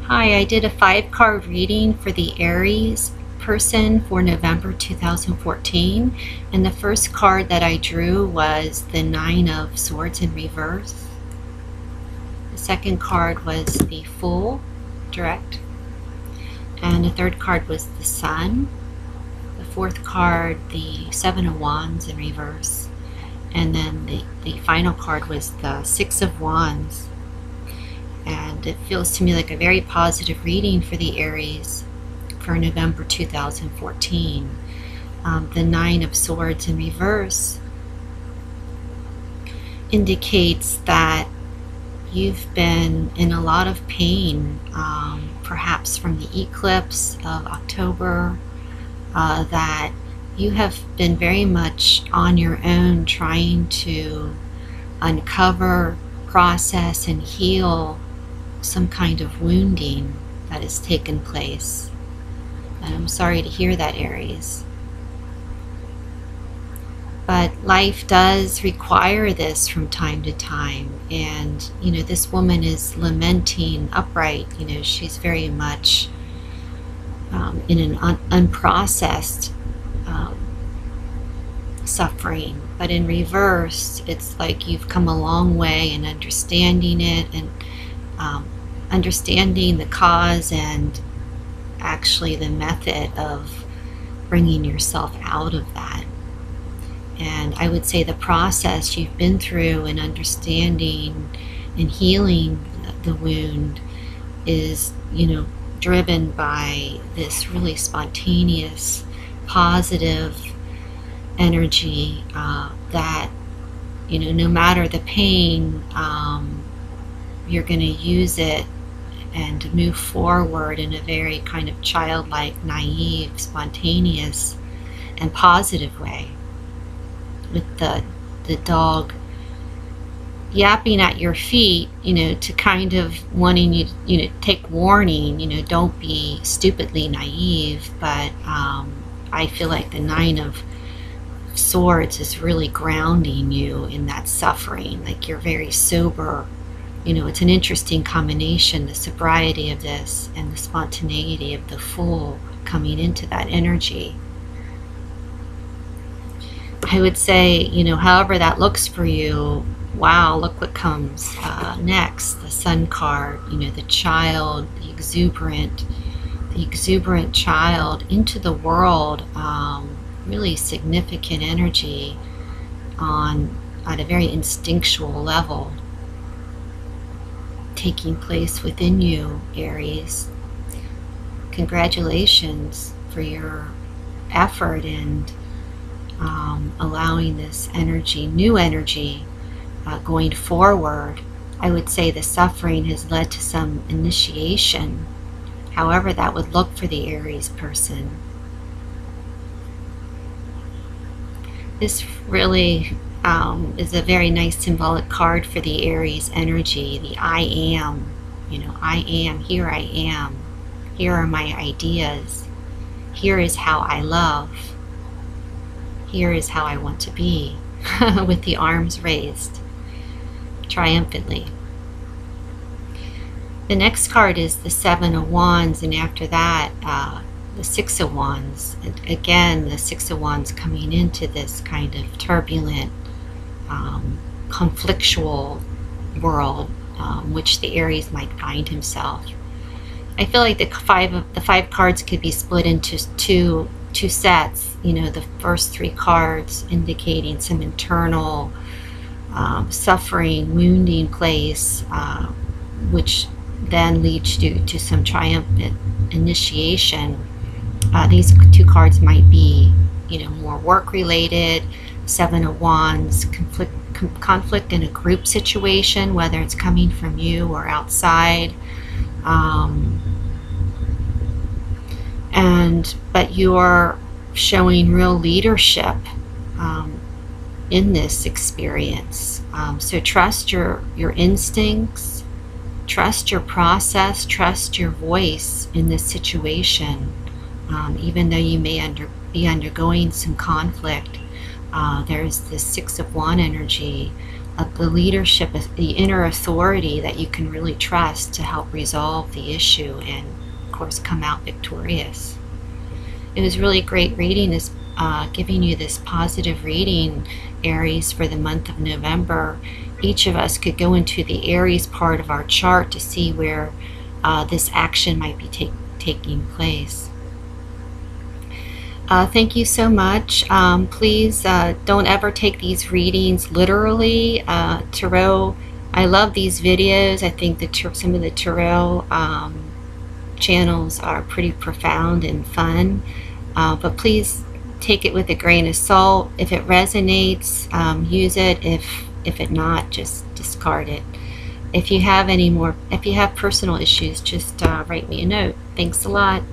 Hi, I did a 5-card reading for the Aries person for November 2014, and the first card that I drew was the Nine of Swords in reverse. The second card was the Fool direct, and the third card was the Sun. The fourth card, the Seven of Wands in reverse, and then the final card was the Six of Wands. And it feels to me like a very positive reading for the Aries for November 2014. The Nine of Swords in reverse indicates that you've been in a lot of pain, perhaps from the eclipse of October, that you have been very much on your own trying to uncover, process, and heal some kind of wounding that has taken place. And I'm sorry to hear that, Aries. But life does require this from time to time. And, this woman is lamenting upright. She's very much in an unprocessed suffering. But in reverse, it's like you've come a long way in understanding it and understanding the cause and actually the method of bringing yourself out of that. And I would say the process you've been through in understanding and healing the wound is, driven by this really spontaneous, positive energy that, no matter the pain, you're going to use it and move forward in a very kind of childlike, naive, spontaneous, and positive way. With the dog yapping at your feet, to kind of wanting you, to take warning, don't be stupidly naive. But I feel like the Nine of Swords is really grounding you in that suffering. Like you're very sober. It's an interesting combination, the sobriety of this and the spontaneity of the Fool coming into that energy. I would say, however that looks for you, wow, look what comes next. The Sun card, the child, the exuberant child into the world, really significant energy at a very instinctual level taking place within you, Aries. Congratulations for your effort and allowing this energy, new energy, going forward. I would say the suffering has led to some initiation, however that would look for the Aries person. This really is a very nice symbolic card for the Aries energy, the I am. I am, here I am. Here are my ideas. Here is how I love. Here is how I want to be, with the arms raised, triumphantly. The next card is the Seven of Wands, and after that, the Six of Wands. And again, the Six of Wands coming into this kind of turbulent, conflictual world, which the Aries might find himself. I feel like the five cards could be split into two sets. The first 3 cards indicating some internal suffering, wounding place, which then leads you to some triumphant initiation. These 2 cards might be, more work related. Seven of Wands, conflict in a group situation, whether it's coming from you or outside. But you're showing real leadership in this experience. So trust your instincts, trust your process, trust your voice in this situation. Even though you may be undergoing some conflict, there's this Six of Wands energy the leadership, the inner authority that you can really trust to help resolve the issue and, of course, come out victorious. It was really great reading this, giving you this positive reading, Aries, for the month of November. Each of us could go into the Aries part of our chart to see where this action might be taking place. Thank you so much. Please don't ever take these readings literally. Tarot, I love these videos. I think some of the tarot channels are pretty profound and fun. But please take it with a grain of salt. If it resonates, use it. If it not, just discard it. If you have personal issues, just write me a note. Thanks a lot.